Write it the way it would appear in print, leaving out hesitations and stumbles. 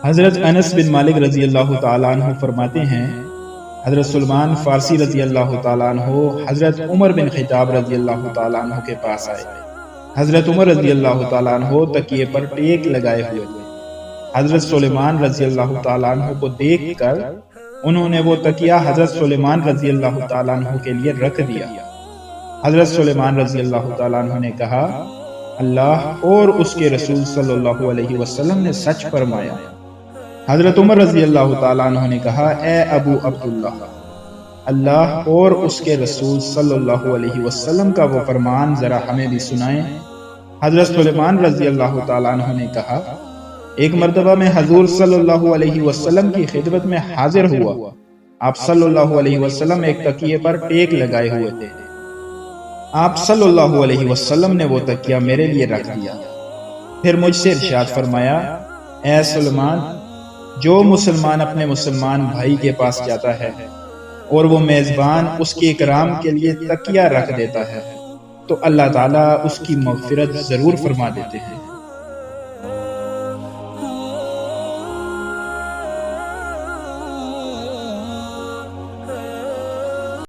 حضرت انس بن مالک رضی اللہ تعالیٰ عنہ فرماتے ہیں حضرت سلمان فارسی رضی اللہ تعالیٰ عنہ حضرت عمر بن خطاب رضی اللہ تعالیٰ عنہ کے پاس آئے۔ حضرت عمر رضی اللہ تعالیٰ عنہ تکیے پر ٹیک لگائے ہوئے تھے۔ حضرت سلیمان رضی اللہ تعالیٰ عنہ کو دیکھ کر انہوں نے وہ تکیہ حضرت سلیمان رضی اللہ تعالیٰ عنہ کے لیے رکھ دیا۔ حضرت سلیمان رضی اللہ تعالیٰ عنہ نے کہا اللہ اور اس کے رسول صلی اللہ علیہ وسلم نے سچ فرمایا۔ حضرت عمر رضی اللہ تعالیٰ عنہ نے کہا اے ابو عبداللہ، اللہ اور اس کے رسول صلی اللہ علیہ وسلم کا وہ فرمان ذرا ہمیں بھی سنائیں۔ حضرت سلیمان رضی اللہ تعالیٰ عنہ نے کہا ایک مرتبہ میں حضور صلی اللہ علیہ وسلم کی خدمت میں حاضر ہوا۔ آپ صلی اللہ علیہ وسلم ایک تکیے پر ٹیک لگائے ہوئے تھے۔ آپ صلی اللہ علیہ وسلم نے وہ تکیہ میرے لیے رکھ دیا، پھر مجھ سے ارشاد فرمایا اے سلیمان، جو مسلمان اپنے مسلمان بھائی کے پاس جاتا ہے اور وہ میزبان اس کے اکرام کے لیے تکیہ رکھ دیتا ہے تو اللہ تعالیٰ اس کی مغفرت ضرور فرما دیتے ہیں۔